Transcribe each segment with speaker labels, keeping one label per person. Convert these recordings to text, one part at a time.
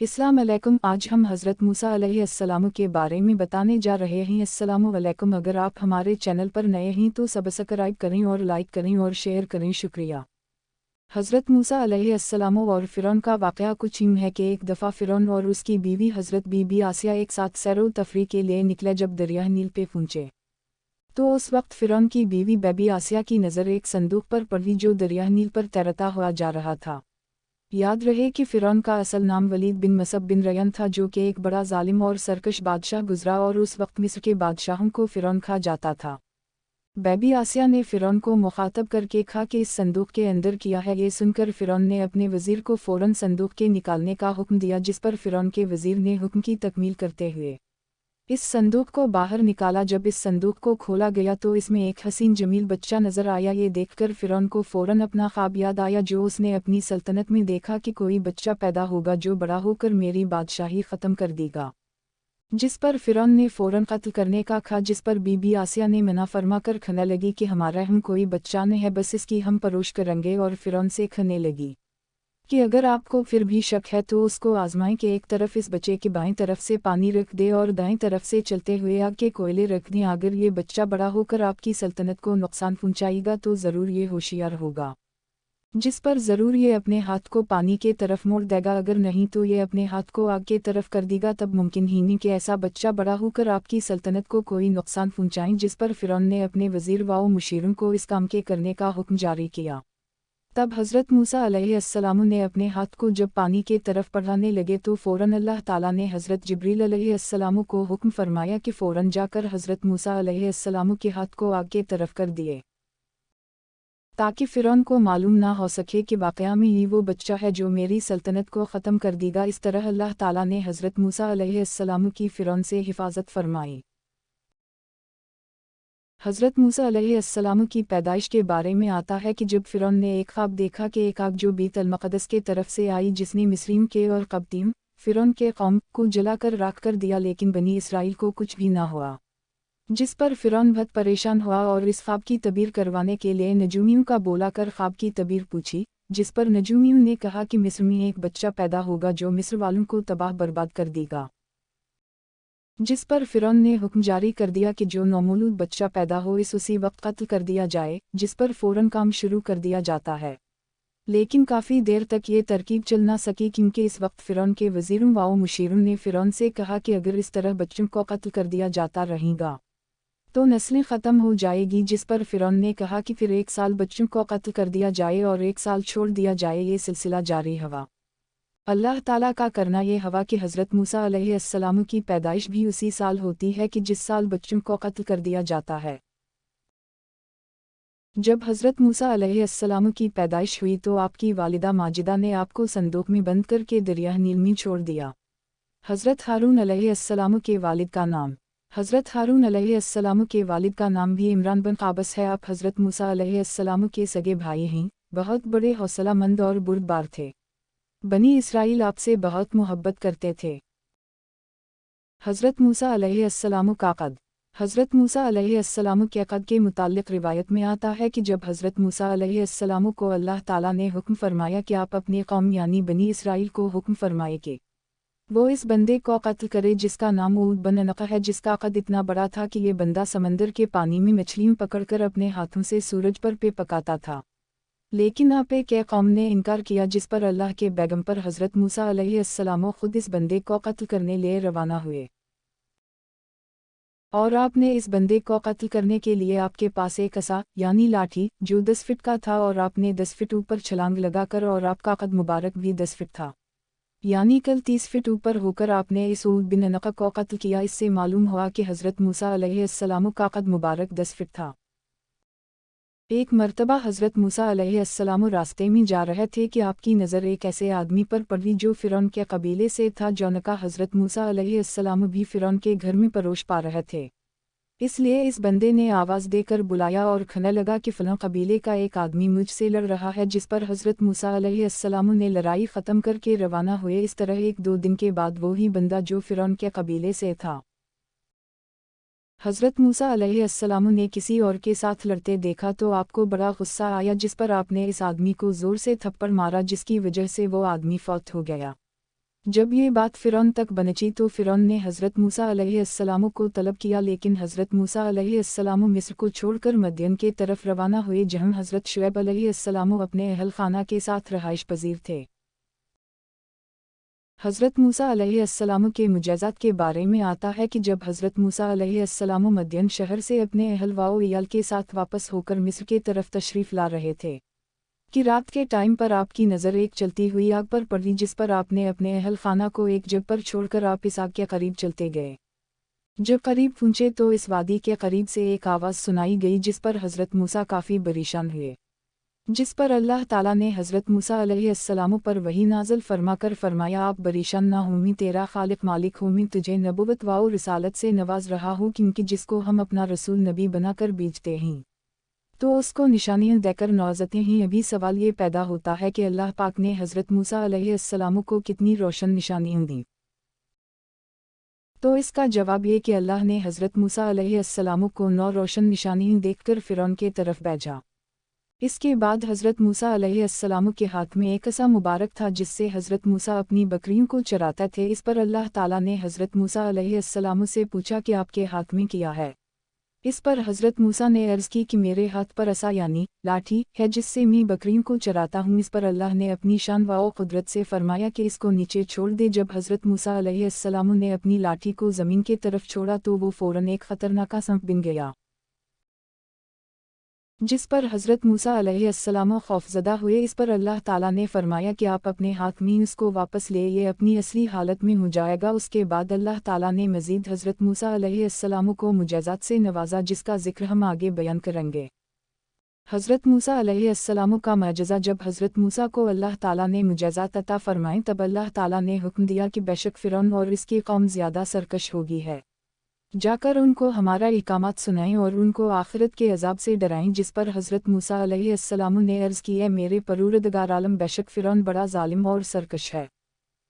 Speaker 1: अस्सलाम अलैकुम। आज हम हज़रत मूसा अलैहिस्सलाम के बारे में बताने जा रहे हैं। अस्सलामु अलैकुम। अगर आप हमारे चैनल पर नए हैं तो सब्सक्राइब करें और लाइक करें और शेयर करें, शुक्रिया। हज़रत मूसा अलैहिस्सलाम और फ़िरौन का वाक़या कुछ यूँ है कि एक दफ़ा फ़िरौन और उसकी बीवी हज़रत बीबी आसिया एक साथ सैर व तफरीह के लिए निकले। जब दरिया नील पे पहुँचे तो उस वक्त फ़िरौन की बीवी बेबी आसिया की नज़र एक संदूक पर पड़ी जो दरिया नील पर तैरता हुआ जा रहा था। याद रहे कि फ़िरौन का असल नाम वलीद बिन मसब बिन रयन था, जो कि एक बड़ा जालिम और सरकश बादशाह गुजरा और उस वक्त मिस्र के बादशाहों को फ़िरौन खा जाता था। बेबी आसिया ने फ़िरौन को मुखातब करके कहा कि इस संदूक के अंदर किया है। ये सुनकर फ़िरौन ने अपने वज़ीर को फ़ौरन संदूक के निकालने का हुक्म दिया, जिस पर फ़िरौन के वज़ीर ने हुक्म की तकमील करते हुए इस संदूक को बाहर निकाला। जब इस संदूक को खोला गया तो इसमें एक हसीन जमील बच्चा नजर आया। ये देखकर फ़िरौन को फ़ौरन अपना ख्वाब याद आया जो उसने अपनी सल्तनत में देखा कि कोई बच्चा पैदा होगा जो बड़ा होकर मेरी बादशाही ख़त्म कर देगा, जिस पर फ़िरौन ने फ़ौरन कत्ल करने का कहा, जिस पर बीबी आसिया ने मना फरमा कर कहने लगी कि हमारा हम कोई बच्चा नहीं है, बस इसकी हम परोश करेंगे। और फ़िरौन से कहने लगी कि अगर आपको फिर भी शक है तो उसको आजमाएं कि एक तरफ इस बच्चे की बाईं तरफ से पानी रख दे और दाईं तरफ से चलते हुए आग के कोयले रख दें। अगर ये बच्चा बड़ा होकर आपकी सल्तनत को नुकसान पहुंचाएगा तो ज़रूर ये होशियार होगा, जिस पर ज़रूर ये अपने हाथ को पानी के तरफ मोड़ देगा, अगर नहीं तो ये अपने हाथ को आग के तरफ कर देगा। तब मुमकिन ही नहीं कि ऐसा बच्चा बड़ा होकर आपकी सल्तनत को कोई नुकसान पहुंचाएं। जिस पर फ़िरौन ने अपने वज़ीर व मुशीरों को इस काम के करने का हुक्म जारी किया। तब हज़रत मूसा अलैहिस्सलाम ने अपने हाथ को जब पानी के तरफ बढ़ाने लगे तो फ़ौरन अल्लाह ताला ने हज़रत जिब्रील अलैहिस्सलाम को हुक्म फरमाया कि फ़ौरन जाकर हज़रत मूसा अलैहिस्सलाम के हाथ को आग के तरफ कर दिए, ताकि फ़िरौन को मालूम ना हो सके कि वाक़या में ही वो बच्चा है जो मेरी सल्तनत को ख़त्म कर देगा। इस तरह अल्लाह ताला ने हज़रत मूसा अलैहिस्सलाम की फ़िरौन से हिफाजत फरमाई। हज़रत मूसा अलैहिस्सलाम की पैदाइश के बारे में आता है कि जब फ़िरौन ने एक ख्वाब देखा कि एक आग जो बैत अल मक़दस के तरफ से आई, जिसने मिस्रीम के और क़ब्तीम फ़िरौन के कौम को जलाकर राख कर दिया, लेकिन बनी इसराइल को कुछ भी ना हुआ। जिस पर फ़िरौन बहुत परेशान हुआ और इस ख्वाब की तबीर करवाने के लिए नजूमियों का बोला कर ख्वाब की तबीर पूछी, जिस पर नजूमियों ने कहा कि मिस्र में एक बच्चा पैदा होगा जो मिस्र वालों को तबाह बर्बाद कर देगा। जिस पर फ़िरौन ने हुक्म जारी कर दिया कि जो नौमौलूद बच्चा पैदा हो इस उसी वक्त कत्ल कर दिया जाए, जिस पर फ़ौरन काम शुरू कर दिया जाता है। लेकिन काफ़ी देर तक ये तरकीब चल ना सकी, क्योंकि इस वक्त फ़िरौन के वज़ीरों व मुशीरों ने फ़िरौन से कहा कि अगर इस तरह बच्चों को कत्ल कर दिया जाता रहेगा तो नस्लें ख़त्म हो जाएगी। जिस पर फ़िरौन ने कहा कि फिर एक साल बच्चों को कत्ल कर दिया जाए और एक साल छोड़ दिया जाए। ये सिलसिला जारी हवा। अल्लाह ताला का करना ये हवा कि हज़रत मूसा अलैहिस्सलाम की पैदाइश भी उसी साल होती है कि जिस साल बच्चों को कत्ल कर दिया जाता है। जब हज़रत मूसा अलैहिस्सलाम की पैदाइश हुई तो आपकी वालिदा माजिदा ने आपको संदूक में बंद करके दरिया नील में छोड़ दिया। हज़रत हारून अलैहिस्सलाम के वालिद का नाम हज़रत हारून अलैहिस्सलाम के वालिद का नाम भी इमरान बिन काबस है। आप हज़रत मूसा अलैहिस्सलाम के सगे भाई हैं, बहुत बड़े हौसलामंद और बुर्दबार थे। बनी इसराइल आपसे बहुत मोहब्बत करते थे। हज़रत मूसा अलैहिस्सलाम का क़द हज़रत मूसा अलैहिस्सलाम के क़द के मुताल्लिक़ रिवायत में आता है कि जब हज़रत मूसा अलैहिस्सलाम को अल्लाह ताला ने हुक्म फरमाया कि आप अपनी कौम यानी बनी इसराइल को हुक्म फरमाए कि वो इस बंदे को कत्ल करे जिसका नाम ऊद बन नक़ है, जिसका कद इतना बड़ा था कि ये बंदा समंदर के पानी में मछलियों पकड़कर अपने हाथों से सूरज पर पे पकाता था। लेकिन आपे के कौम ने इनकार किया, जिस पर अल्लाह के पैगंबर हज़रत मूसा अलैहिस्सलाम खुद इस बंदे को कत्ल करने लिए रवाना हुए। और आपने इस बंदे को कत्ल करने के लिए आपके पास एक असा यानी लाठी जो 10 फीट का था और आपने 10 फीट ऊपर छलांग लगाकर, और आपका कद मुबारक भी 10 फीट था, यानी कल 30 फीट ऊपर होकर आपने इस ऊद बिन नक़ को कत्ल किया। इससे मालूम हुआ कि हज़रत मूसा अलैहिस्सलाम का कद मुबारक 10 फीट था। एक मर्तबा हज़रत मूसा अलैहिस्सलाम रास्ते में जा रहे थे कि आपकी नज़र एक ऐसे आदमी पर पड़ी जो फ़िरौन के कबीले से था। जौनका हज़रत मूसा अलैहिस्सलाम भी फ़िरौन के घर में परोश पा रहे थे, इसलिए इस बंदे ने आवाज़ देकर बुलाया और कहने लगा कि फ़लाँ कबीले का एक आदमी मुझसे लड़ रहा है। जिस पर हज़रत मूसा अलैहिस्सलाम ने लड़ाई ख़त्म करके रवाना हुए। इस तरह 1-2 दिन के बाद वही बंदा जो फ़िरौन के कबीले से था, हज़रत मूसा अलैहिस्सलाम ने किसी और के साथ लड़ते देखा तो आपको बड़ा गुस्सा आया, जिस पर आपने इस आदमी को ज़ोर से थप्पड़ मारा, जिसकी वजह से वो आदमी फौत हो गया। जब ये बात फ़िरौन तक पहुंची तो फ़िरौन ने हज़रत मूसा अलैहिस्सलाम को तलब किया, लेकिन हज़रत मूसा अलैहिस्सलाम मिस्र को छोड़कर मदयन के तरफ रवाना हुए, जहां हज़रत शुएब अलैहिस्सलाम अपने अहल खाना के साथ रहाइश पजीर थे। हज़रत मूसा अलैहिस्सलाम के मुजज़ात के बारे में आता है कि जब हज़रत मूसा अलैहिस्सलाम मदयन शहर से अपने अहल व इयाल के साथ वापस होकर मिस्र के तरफ तशरीफ़ ला रहे थे कि रात के टाइम पर आपकी नज़र एक चलती हुई आग पर पड़ी, जिस पर आपने अपने अहल खाना को एक जगह पर छोड़कर आप इस आग के करीब चलते गए। जब करीब पहुँचे तो इस वादी के करीब से एक आवाज़ सुनाई गई, जिस पर हज़रत मूसा काफ़ी परेशान हुए, जिस पर अल्लाह ताला ने हज़रत मूसा अलैहिस्सलाम पर वही नाज़िल फरमाकर फरमाया, आप परेशान ना हो, मैं तेरा खालिक मालिक हूँ, मैं तुझे नबुवत व रिसालत से नवाज रहा हूँ, क्योंकि जिसको हम अपना रसूल नबी बनाकर भेजते हैं तो उसको निशानियाँ देकर नवाजते हैं। अभी सवाल ये पैदा होता है कि अल्लाह पाक ने हज़रत मूसा अलैहिस्सलाम को कितनी रोशन निशानियाँ दी। तो इसका जवाब ये कि अल्लाह ने हज़रत मूसा अलैहिस्सलाम को 9 रोशन निशानियाँ देखकर फ़िरौन के तरफ भेजा। इसके बाद हज़रत मूसा अलैहिस्सलाम के हाथ में एक असा मुबारक था, जिससे हज़रत मूसा अपनी बकरियों को चराते थे। इस पर अल्लाह ताला ने हज़रत मूसा अलैहिस्सलाम से पूछा कि आपके हाथ में क्या है। इस पर हज़रत मूसा ने अर्ज़ की कि मेरे हाथ पर असा यानी लाठी है, जिससे मैं बकरियों को चराता हूँ। इस पर अल्लाह ने अपनी शान व कुदरत से फरमाया कि इसको नीचे छोड़ दे। जब हज़रत मूसा अलैहिस्सलाम ने अपनी लाठी को ज़मीन के तरफ छोड़ा तो वो फ़ौरन एक ख़तरनाक सांप बन गया, जिस पर हज़रत मूसा अलैहिस्सलाम खौफज़दा हुए। इस पर अल्लाह ताला ने फरमाया कि आप अपने हाथ में इसको वापस ले, ये अपनी असली हालत में हो जाएगा। उसके बाद अल्लाह ताला ने मज़ीद हज़रत मूसा अलैहिस्सलाम को मुजज़ात से नवाजा, जिसका ज़िक्र हम आगे बयान करेंगे। हज़रत मूसा अलैहिस्सलाम का मुजज़ा, जब हज़रत मूसा को अल्लाह ताला ने मुजज़ात अता फ़रमाएं तब अल्लाह ताला ने हुक्म दिया कि बेशक फ़िरौन और इसकी कौम ज़्यादा सरकश होगी है, जाकर उनको हमारा इकामत सुनाएं और उनको आखिरत के अजाब से डराएं। जिस पर हज़रत मूसा अलैहिस्सलाम ने अर्ज़ की, है मेरे परवरदिगार आलम, बेशक फ़िरौन बड़ा जालिम और सरकश है,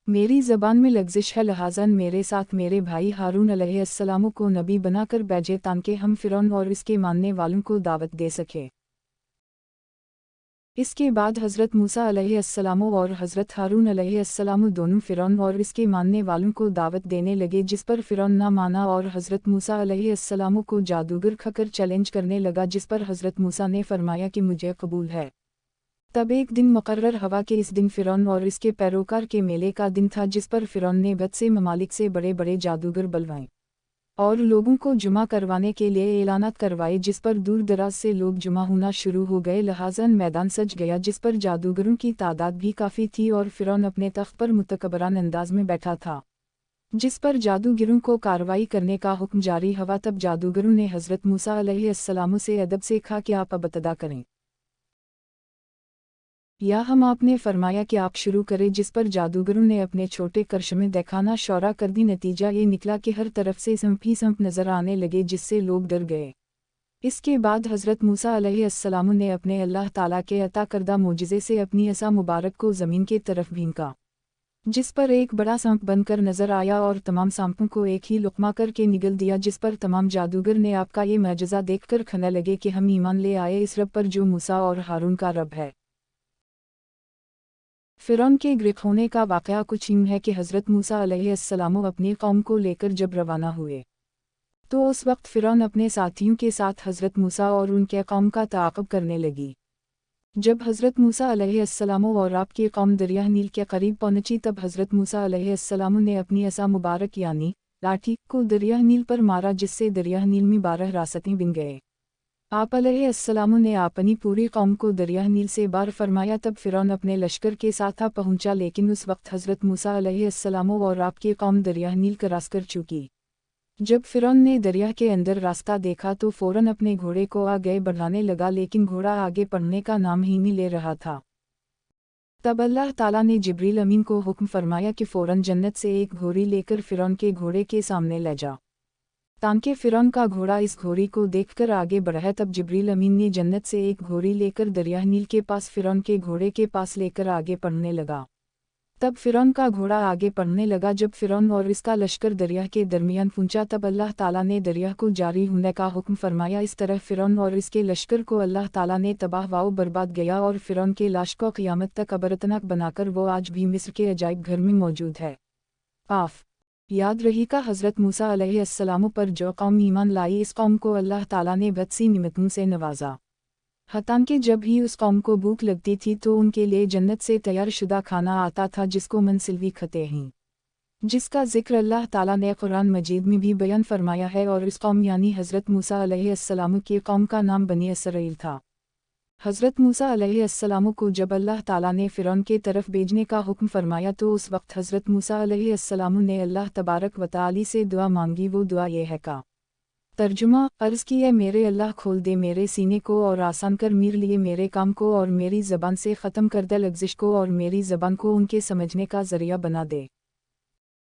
Speaker 1: मेरी ज़बान में लग़्ज़िश है, लिहाज़ा मेरे साथ मेरे भाई हारून अलैहिस्सलाम को नबी बनाकर भेजे ताकि हम फ़िरौन और इसके मानने वालों को दावत दे सकें। इसके बाद हज़रत मूसा अलैहिस्सलाम और हज़रत हारून अलैहिस्सलाम दोनों फ़िरौन और इसके मानने वालों को दावत देने लगे, जिस पर फ़िरौन ना माना और हज़रत मूसा अलैहिस्सलाम को जादूगर खाकर चैलेंज करने लगा, जिस पर हज़रत मूसा ने फरमाया कि मुझे कबूल है। तब एक दिन मुकर्रर हवा के इस दिन फ़िरौन और इसके पैरोकार के मेले का दिन था, जिस पर फ़िरौन ने बहुत से ममालिक से बड़े बड़े जादूगर बुलवाए और लोगों को जुमा करवाने के लिए ऐलानात करवाए, जिस पर दूर दराज से लोग जुमा होना शुरू हो गए। लिहाजा मैदान सज गया, जिस पर जादूगरों की तादाद भी काफ़ी थी और फ़िरौन अपने तख्त पर मुतकब्बरान अंदाज में बैठा था, जिस पर जादूगरों को कार्रवाई करने का हुक्म जारी हुआ। तब जादूगरों ने हज़रत मूसा अलैहिस्सलाम से अदब से कहा कि आप अब इब्तिदा करें या हम आपने फरमाया कि आप शुरू करें, जिस पर जादूगरों ने अपने छोटे करशमे दिखाना शौरा कर दी। नतीजा ये निकला कि हर तरफ से संप ही संप नज़र आने लगे, जिससे लोग डर गए। इसके बाद हज़रत मूसा अलैहिस्सलाम ने अपने अल्लाह ताला के अता करदा मोजिज़े से अपनी असा मुबारक को ज़मीन की तरफ भींका, जिस पर एक बड़ा सांप बनकर नज़र आया और तमाम सांपों को एक ही लुक़मा करके निगल दिया। जिस पर तमाम जादूगर ने आपका ये मुजज़ा देखकर कहने लगे कि हम ईमान ले आए इस रब पर जो मूसा और हारून का रब है। फ़िरौन के गिरफ़्त होने का वाक़या कुछ यूँ है कि हज़रत मूसा अलैहिस्सलाम अपनी कौम को लेकर जब रवाना हुए तो उस वक्त फ़िरौन अपने साथियों के साथ हज़रत मूसा और उनके कौम का ताक़ब करने लगी। जब हज़रत मूसा अलैहिस्सलाम और आपकी कौम दरिया नील के करीब पहुंची तब हज़रत मूसा अलैहिस्सलाम ने अपनी असा मुबारक यानी लाठी को दरिया नील पर मारा, जिससे दरिया नील में 12 रास्तें बन गए। आप अलैहिस्सलाम ने अपनी पूरी कौम को दरिया नील से बार फरमाया। तब फ़िरौन अपने लश्कर के साथ आ पहुंचा, लेकिन उस वक्त हज़रत मूसा अलैहिस्सलाम और आपकी कौम दरिया नील क्रॉस कर चुकी। जब फ़िरौन ने दरिया के अंदर रास्ता देखा तो फ़ौरन अपने घोड़े को आगे बढ़ाने लगा, लेकिन घोड़ा आगे बढ़ने का नाम ही नहीं ले रहा था। तब अल्लाह ताला ने जिब्रील अमीन को हुक्म फरमाया कि फ़ौरन जन्नत से एक घोड़ी लेकर फ़िरौन के घोड़े के सामने ले जा, ताकि फ़िरौन का घोड़ा इस घोड़ी को देखकर आगे बढ़े। तब जिब्रील अमीन ने जन्नत से एक घोड़ी लेकर दरिया नील के पास फ़िरौन के घोड़े के पास लेकर आगे बढ़ने लगा। तब फ़िरौन का घोड़ा आगे बढ़ने लगा। जब फ़िरौन और इसका लश्कर दरिया के दरमियान पहुंचा तब अल्लाह ताला ने दरिया को जारी होने का हुक्म फरमाया। इस तरह फ़िरौन और इसके लश्कर को अल्लाह ताला ने तबाह व बर्बाद गया और फ़िरौन के लाश को क़यामत तक अबरतनाक बनाकर वो आज भी मिस्र के अजायब घर में मौजूद है। आफ याद रही का हज़रत मूसा अलैहिस्सलाम पर जो कौम ईमान लाई, इस कौम को अल्लाह ताला ने बहुत सी निमतों से नवाजा। हतान के जब ही उस कौम को भूख लगती थी तो उनके लिए जन्नत से तैयार शुदा खाना आता था जिसको मनसिलवी खते हैं, जिसका जिक्र अल्लाह ताला ने कुरान मजीद में भी बयान फरमाया है। और इस कौम यानी हज़रत मूसा अलैहिस्सलाम की कौम का नाम बनी इसराइल था। हज़रत मूसा अलैहिस्सलाम को जब अल्लाह ताला ने फ़िरौन के तरफ भेजने का हुक्म फरमाया तो उस वक्त हज़रत मूसा अलैहिस्सलाम ने अल्लाह तबारक व तआला से दुआ मांगी। वो दुआ ये है का तर्जुमा अर्ज़ की है, मेरे अल्लाह खोल दे मेरे सीने को और आसान कर मेरे लिए मेरे काम को और मेरी ज़बान से ख़त्म कर दे लग़ज़िश को और मेरी ज़बान को उनके समझने का ज़रिया बना दे।